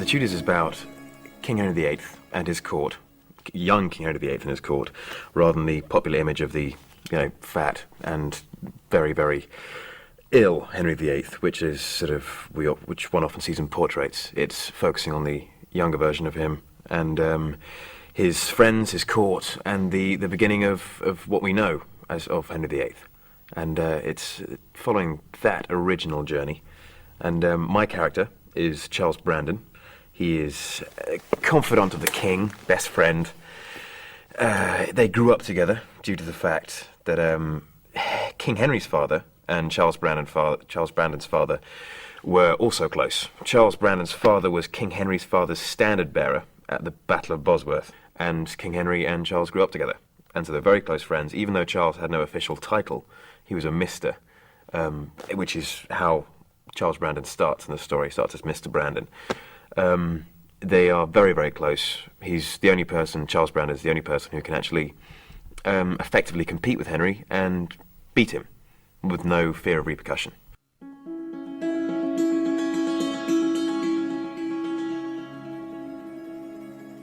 The Tudors is about King Henry VIII and his court, young King Henry VIII and his court, rather than the popular image of the, fat and very, very ill Henry VIII, which is which one often sees in portraits. It's focusing on the younger version of him and his friends, his court, and the beginning of what we know as of Henry VIII. And it's following that original journey. And my character is Charles Brandon. He is a confidant of the king, best friend. They grew up together due to the fact that King Henry's father and Charles Brandon's father were also close. Charles Brandon's father was King Henry's father's standard bearer at the Battle of Bosworth, and King Henry and Charles grew up together. And so they're very close friends. Even though Charles had no official title, he was a Mr., which is how Charles Brandon starts in the story. He starts as Mr. Brandon. They are very, very close. Charles Brandon is the only person who can actually effectively compete with Henry and beat him with no fear of repercussion.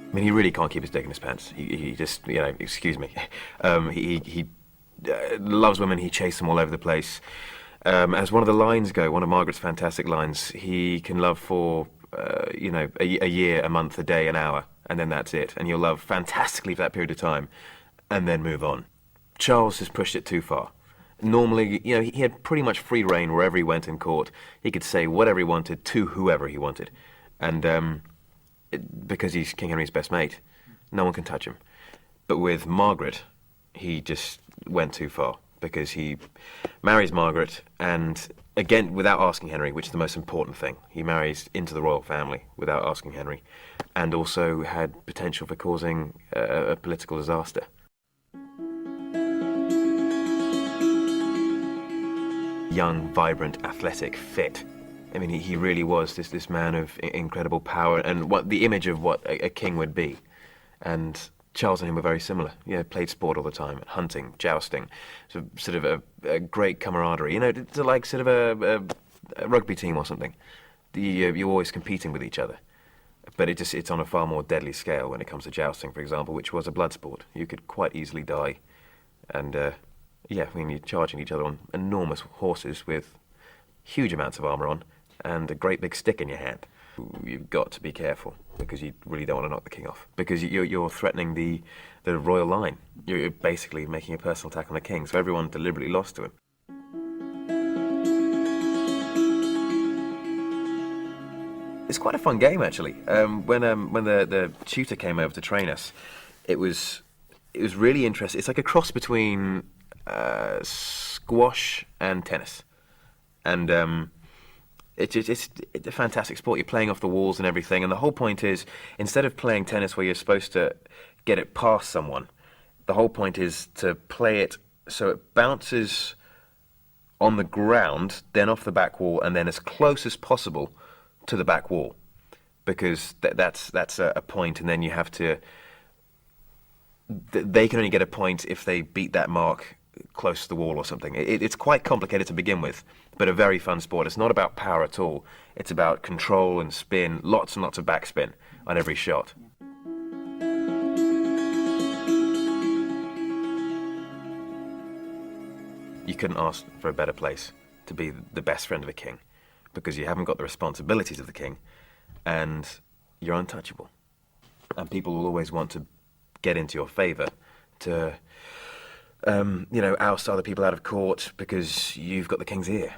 I mean, he really can't keep his dick in his pants. He just, excuse me. He loves women. He chases them all over the place. As one of the lines go, one of Margaret's fantastic lines, he can love for, a year, a month, a day, an hour, and then that's it. And you'll love fantastically for that period of time, and then move on. Charles has pushed it too far. Normally, he had pretty much free reign wherever he went in court. He could say whatever he wanted to whoever he wanted. And because he's King Henry's best mate, no one can touch him. But with Margaret, he just went too far, because he marries Margaret, and again, without asking Henry, which is the most important thing. He marries into the royal family without asking Henry, and also had potential for causing a political disaster. Young, vibrant, athletic, fit. I mean, he really was this man of incredible power and the image of what a king would be. And Charles and him were very similar. Played sport all the time, hunting, jousting, so sort of a great camaraderie. It's like sort of a rugby team or something. You're always competing with each other, but it's on a far more deadly scale when it comes to jousting, for example, which was a blood sport. You could quite easily die, and you're charging each other on enormous horses with huge amounts of armour on and a great big stick in your hand. You've got to be careful, because you really don't want to knock the king off, because you're threatening the royal line. You're basically making a personal attack on the king, so everyone deliberately lost to him. It's quite a fun game, actually. When the tutor came over to train us, it was really interesting. It's like a cross between squash and tennis, and it's a fantastic sport. You're playing off the walls and everything, and the whole point is, instead of playing tennis where you're supposed to get it past someone, the whole point is to play it so it bounces on the ground, then off the back wall, and then as close as possible to the back wall, because that's a point, and then you have to. They can only get a point if they beat that mark close to the wall or something. It's quite complicated to begin with, but a very fun sport. It's not about power at all. It's about control and spin, lots and lots of backspin on every shot. You couldn't ask for a better place to be the best friend of a king, because you haven't got the responsibilities of the king, and you're untouchable. And people will always want to get into your favour, to oust other people out of court, because you've got the king's ear.